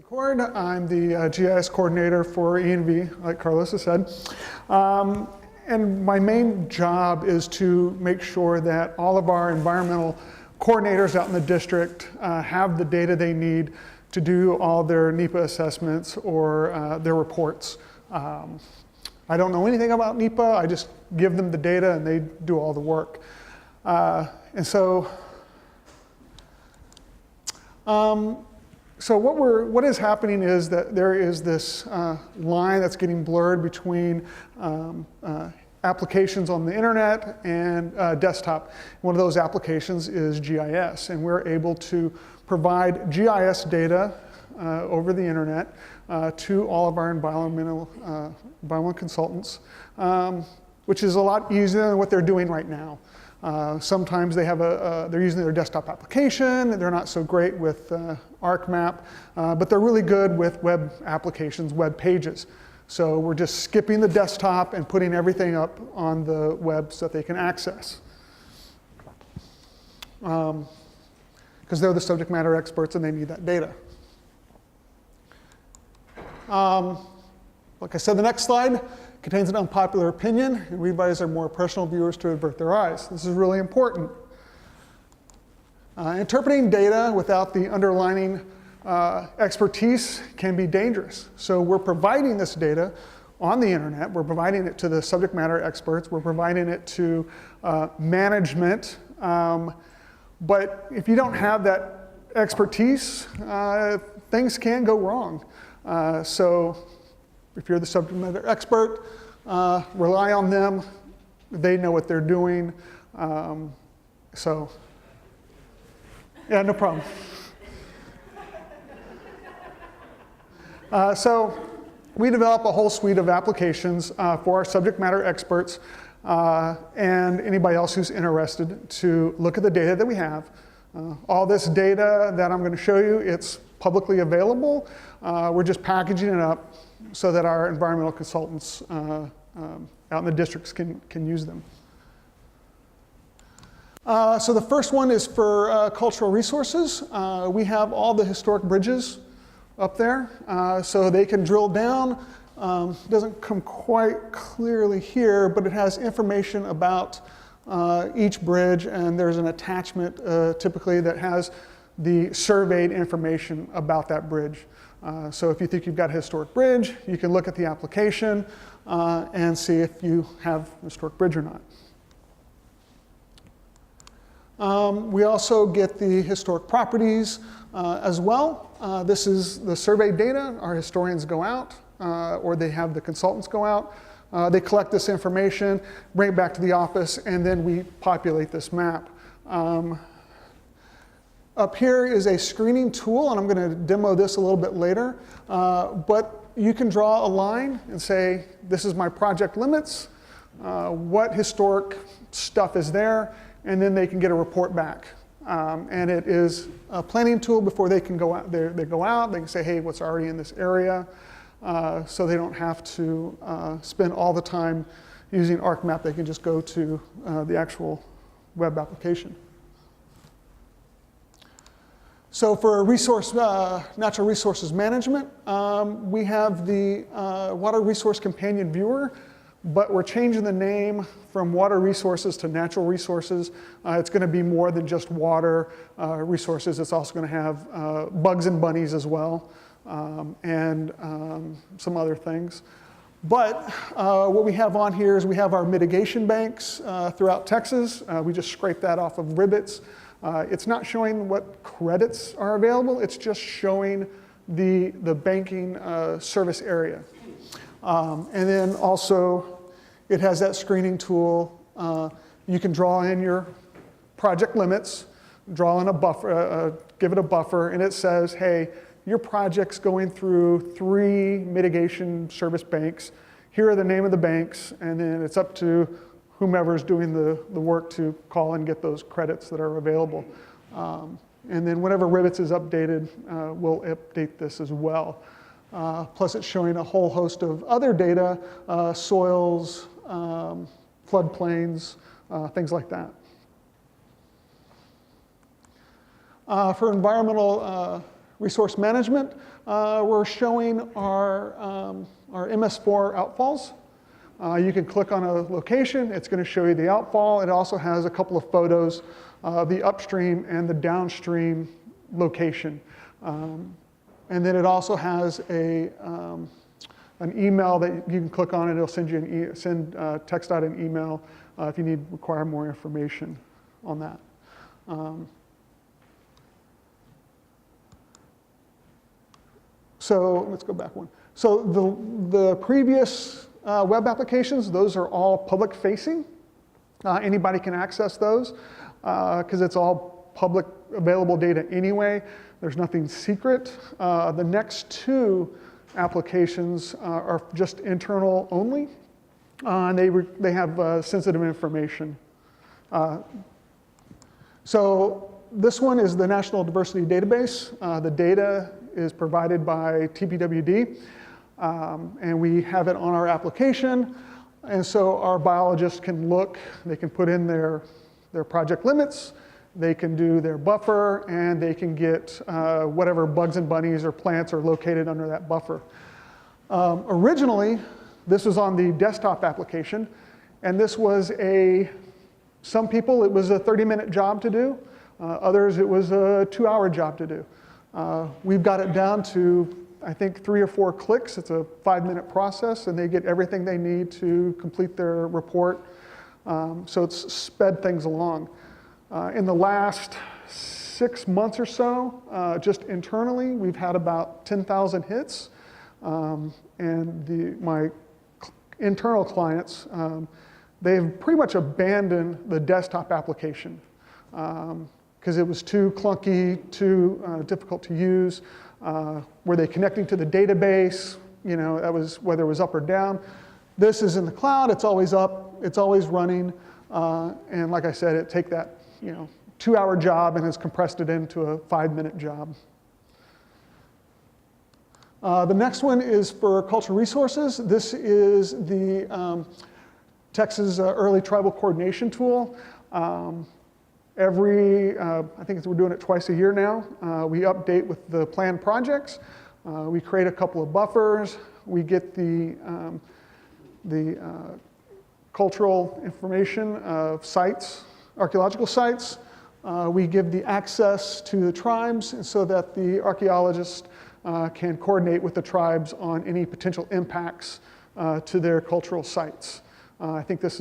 Cord. I'm the GIS coordinator for E&V, like Carlos has said. And my main job is to make sure that all of our environmental coordinators out in the district have the data they need to do all their NEPA assessments or their reports. I don't know anything about NEPA, I just give them the data and they do all the work. So what is happening is that there is this line that's getting blurred between applications on the internet and desktop. One of those applications is GIS, and we're able to provide GIS data over the internet to all of our environmental consultants, which is a lot easier than what they're doing right now. Sometimes they have they're using their desktop application, they're not so great with ArcMap, but they're really good with web applications, web pages. So we're just skipping the desktop and putting everything up on the web so that they can access. Because they're the subject matter experts and they need that data. Like I said, the next slide contains an unpopular opinion, and we advise our more personal viewers to avert their eyes. This is really important. Interpreting data without the underlining expertise can be dangerous. So we're providing this data on the internet, we're providing it to the subject matter experts, we're providing it to management, but if you don't have that expertise, things can go wrong. So if you're the subject matter expert, rely on them. They know what they're doing. Yeah, no problem. So we develop a whole suite of applications for our subject matter experts and anybody else who's interested to look at the data that we have. All this data that I'm going to show you, it's publicly available. We're just packaging it up so that our environmental consultants out in the districts can use them. So the first one is for cultural resources. We have all the historic bridges up there, so they can drill down. It doesn't come quite clearly here, but it has information about each bridge, and there's an attachment typically that has the surveyed information about that bridge. So if you think you've got a historic bridge, you can look at the application and see if you have a historic bridge or not. We also get the historic properties as well. This is the survey data. Our historians go out, or they have the consultants go out. They collect this information, bring it back to the office, and then we populate this map. Up here is a screening tool, and I'm going to demo this a little bit later. But you can draw a line and say, this is my project limits, what historic stuff is there, and then they can get a report back. And it is a planning tool before they can go out. They go out, they can say, hey, what's already in this area? So they don't have to spend all the time using ArcMap. They can just go to the actual web application. So for natural resources management, we have the Water Resource Companion Viewer, but we're changing the name from water resources to natural resources. It's going to be more than just water resources. It's also going to have bugs and bunnies as well, and some other things. But what we have on here is we have our mitigation banks throughout Texas. We just scrape that off of Ribbits. It's not showing what credits are available, it's just showing the banking service area. And then also, it has that screening tool. You can draw in your project limits, draw in a buffer, give it a buffer, and it says, hey, your project's going through 3 mitigation service banks. Here are the name of the banks, and then it's up to whomever's doing the work to call and get those credits that are available. And then whenever Ribbits is updated, we'll update this as well. Plus it's showing a whole host of other data, soils, floodplains, things like that. For environmental resource management, we're showing our MS4 outfalls. You can click on a location, it's going to show you the outfall. It also has a couple of photos of the upstream and the downstream location. And then it also has an email that you can click on, and it'll send you text out an email if you require more information on that. So let's go back one. So the previous web applications, those are all public facing. Anybody can access those because it's all public available data anyway. There's nothing secret. The next two applications are just internal only, and they have sensitive information. So this one is the National Diversity Database. The data is provided by TPWD, and we have it on our application. And so our biologists can look, they can put in their project limits, they can do their buffer, and they can get whatever bugs and bunnies or plants are located under that buffer. Originally, this was on the desktop application, and this was some people, it was a 30-minute job to do. Others, it was a 2-hour job to do. We've got it down to, I think, 3 or 4 clicks. It's a 5-minute process, and they get everything they need to complete their report. So it's sped things along. In the last 6 months or so, just internally, we've had about 10,000 hits. And my internal clients, they've pretty much abandoned the desktop application because it was too clunky, too difficult to use. Were they connecting to the database? You know, that was whether it was up or down. This is in the cloud. It's always up. It's always running. And like I said, it take that 2-hour job and has compressed it into a 5-minute job. The next one is for cultural resources. This is the Texas Early Tribal Coordination Tool. I think we're doing it twice a year now. We update with the planned projects. We create a couple of buffers. We get the cultural information of sites, archaeological sites. We give the access to the tribes so that the archaeologists can coordinate with the tribes on any potential impacts to their cultural sites. I think this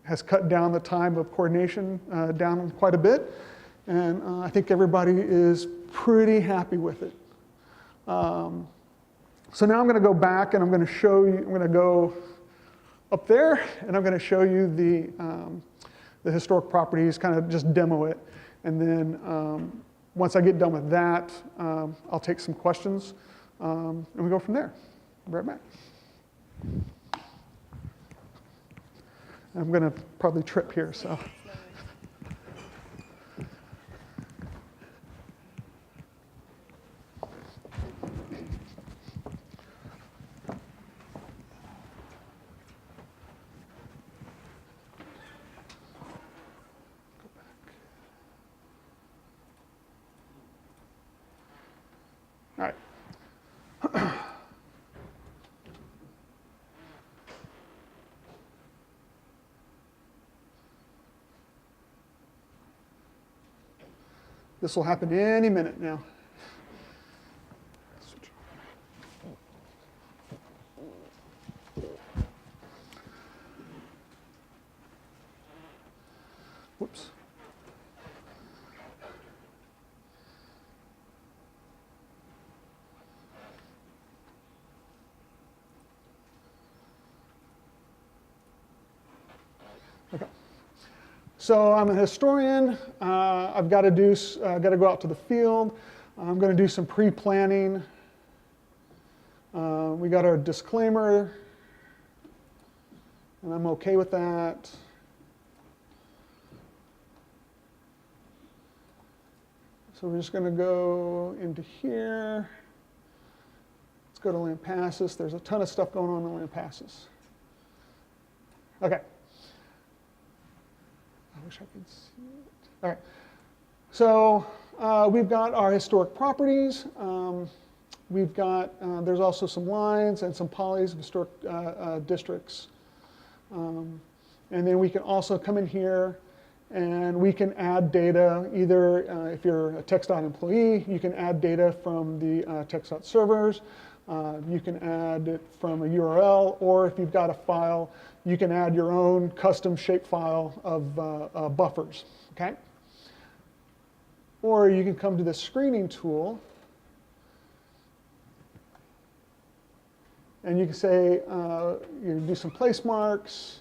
has cut down the time of coordination down quite a bit, and I think everybody is pretty happy with it. So now I'm going to go back and I'm going to show you, I'm going to go up there and I'm going to show you the historic properties, kind of just demo it. And then once I get done with that, I'll take some questions and we go from there. I'll be right back. I'm going to probably trip here, so. All right. This will happen any minute now. Whoops. Okay. So I'm a historian. I've got to go out to the field. I'm going to do some pre-planning. We got our disclaimer, and I'm okay with that. So we're just going to go into here. Let's go to Lampasas. There's a ton of stuff going on in Lampasas. Okay. I wish I could see it. All right. So we've got our historic properties. We've got, there's also some lines and some polys of historic districts. And then we can also come in here and we can add data, either if you're a TxDOT employee, you can add data from the TxDOT servers. You can add it from a URL, or if you've got a file, you can add your own custom shapefile of buffers, okay? Or you can come to the screening tool, and you can say, you can do some place marks.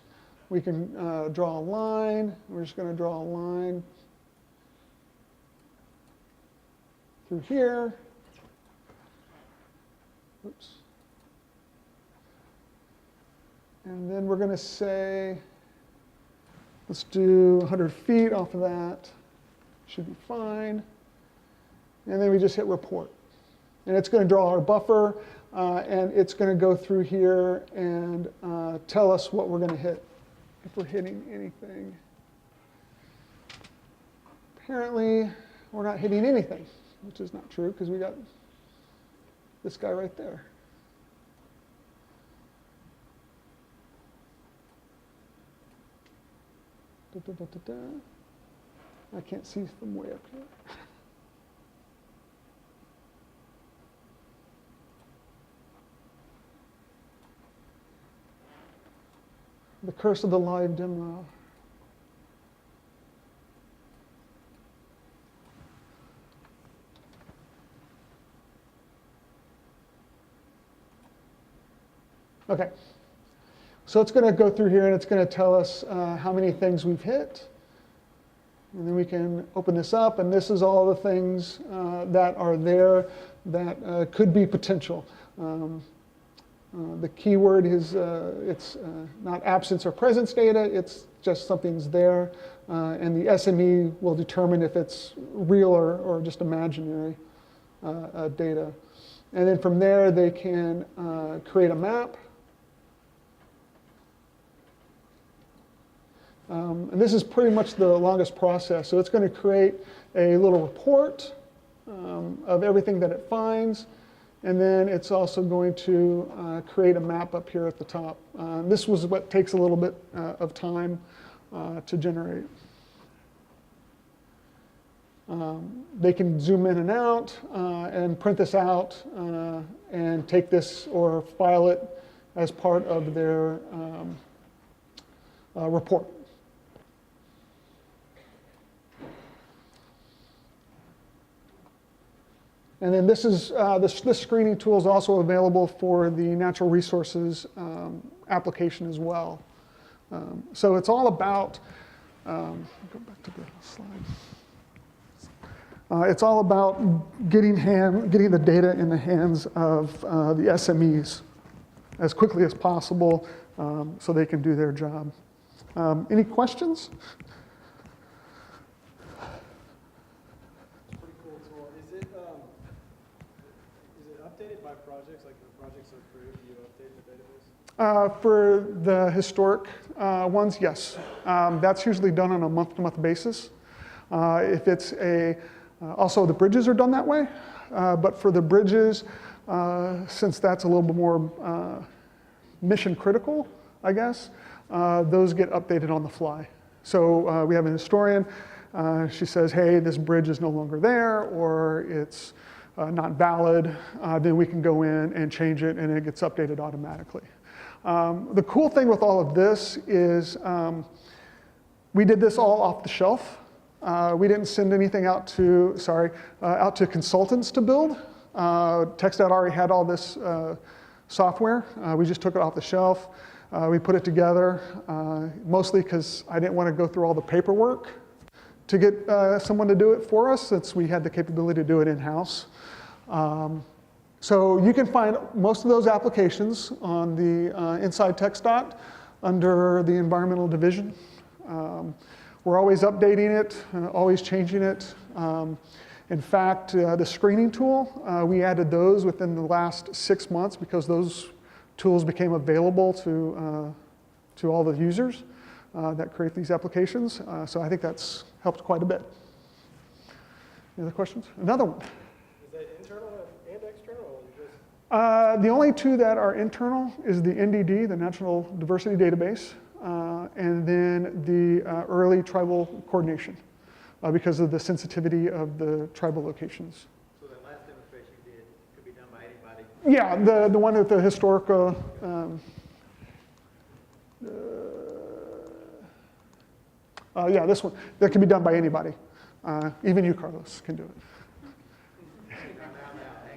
We can draw a line. We're just going to draw a line through here. Oops. And then we're going to say, let's do 100 feet off of that. Should be fine. And then we just hit report. And it's going to draw our buffer, and it's going to go through here and tell us what we're going to hit, if we're hitting anything. Apparently, we're not hitting anything, which is not true, because we got this guy right there. Da, da, da, da, da. I can't see from way up here. The curse of the live demo. Okay, so it's going to go through here and it's going to tell us how many things we've hit. And then we can open this up, and this is all the things that are there that could be potential. The keyword is it's not absence or presence data, it's just something's there. And the SME will determine if it's real or just imaginary data. And then from there, they can create a map. And this is pretty much the longest process. So it's going to create a little report of everything that it finds. And then it's also going to create a map up here at the top. This was what takes a little bit of time to generate. They can zoom in and out and print this out and take this or file it as part of their report. And then this is this screening tool is also available for the natural resources application as well. So it's all about, go back to the slide. It's all about getting the data in the hands of the SMEs as quickly as possible so they can do their job. Any questions? By projects, like when projects are approved, do you update the database? For the historic ones, yes. That's usually done on a month-to-month basis. If it's also the bridges are done that way, but for the bridges, since that's a little bit more mission critical, I guess, those get updated on the fly. So we have an historian, she says, hey, this bridge is no longer there, or it's not valid, then we can go in and change it and it gets updated automatically. The cool thing with all of this is we did this all off the shelf. We didn't send anything out to, out to consultants to build. TxDOT already had all this software. We just took it off the shelf. We put it together, mostly because I didn't want to go through all the paperwork to get someone to do it for us, since we had the capability to do it in-house. So you can find most of those applications on the inside TxDOT under the environmental division. We're always updating it, always changing it. In fact, the screening tool, we added those within the last 6 months because those tools became available to all the users that create these applications. So I think that's helped quite a bit. Any other questions? Another one. Is that internal and external, or just? The only two that are internal is the NDD, the National Diversity Database, and then the early tribal coordination because of the sensitivity of the tribal locations. So that last demonstration you did could be done by anybody? Yeah, the one with the historical, yeah, this one, that can be done by anybody. Even you, Carlos, can do it.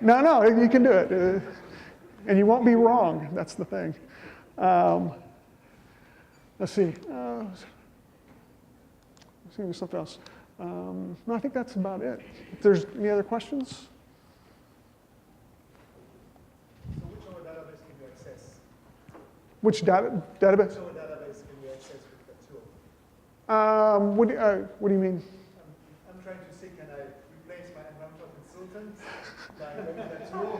No, you can do it. And you won't be wrong, that's the thing. Let's see. Let's see, there's something else. No, I think that's about it. If there's any other questions? So which other database can you access? Which database? Which other database can you access with the tool? What do you mean? I'm trying to see, can I replace my environmental consultant by running that tool?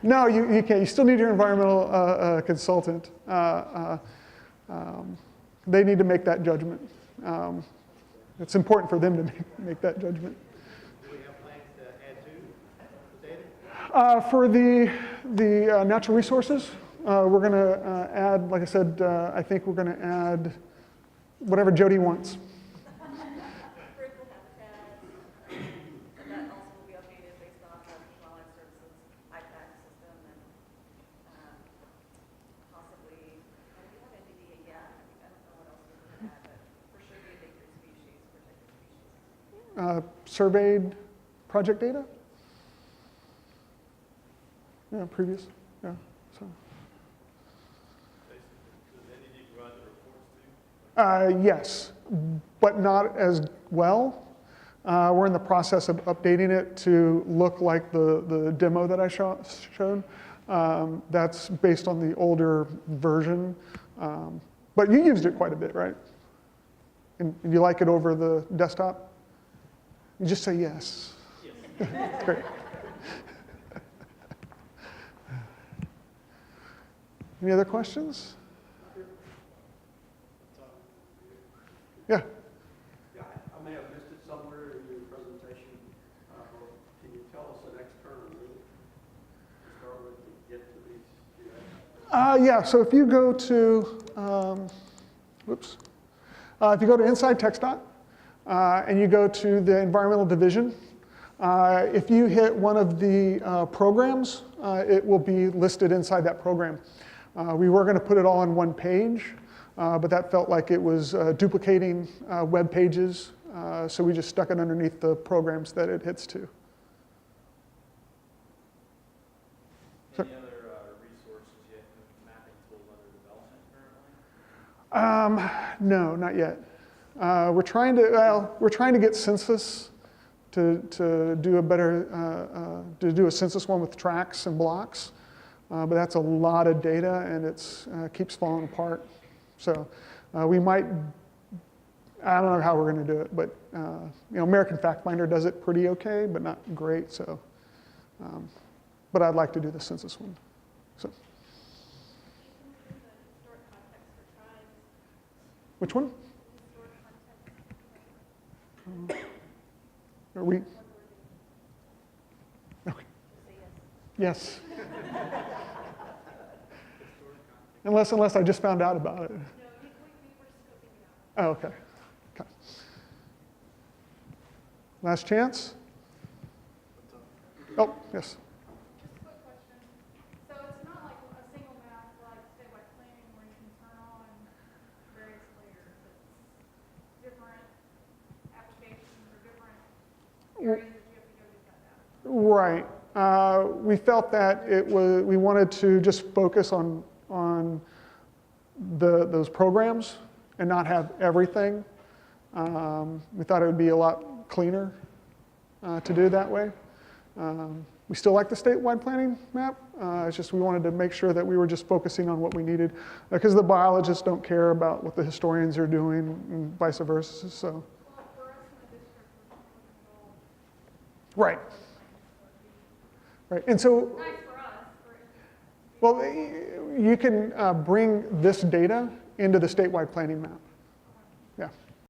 No, you can't. You still need your environmental consultant. They need to make that judgment. It's important for them to make that judgment. Do we have plans to add to the data? For the natural resources, we're going to add, like I said, I think we're going to add whatever Jody wants. Critical habitat, and that also will be updated based off of Wildlife Services iPad system and possibly, I don't have NDD yet. I don't know what else we're going to add, but for sure the endangered species, protected species. Surveyed project data? Yeah, previous. Yeah. So. Yes, but not as well. We're in the process of updating it to look like the demo that I showed. That's based on the older version. But you used it quite a bit, right? And you like it over the desktop? You just say yes. Yes. Great. Any other questions? Yeah. Yeah, I may have missed it somewhere in your presentation. Can you tell us an external link to start with to get to these? Yeah, so if you go to, if you go to Inside TxDOT and you go to the Environmental Division, if you hit one of the programs, it will be listed inside that program. We were going to put it all on one page, but that felt like it was duplicating web pages, so we just stuck it underneath the programs that it hits to. Any other resources yet, mapping tools under development currently? No, not yet. We're trying to get census to do a better, to do a census one with tracks and blocks, but that's a lot of data and it's keeps falling apart. So we might, I don't know how we're going to do it, but American Fact Finder does it pretty okay, but not great. So, but I'd like to do the census one. So, which one? Are we? Okay. Yes. Unless I just found out about it. No, we were scoping it out. Oh, okay. Okay. Last chance? Oh, yes. Just a quick question. So it's not like a single map like statewide planning where you can turn on various layers. It's different applications or different areas that you have to go get that data. Right. We felt that we wanted to just focus on those programs and not have everything. We thought it would be a lot cleaner to do that way. We still like the statewide planning map. It's just we wanted to make sure that we were just focusing on what we needed because the biologists don't care about what the historians are doing and vice versa. So. Well, for us in the district, we're Right. Right. And so. nice for us. Well, you can bring this data into the statewide planning map.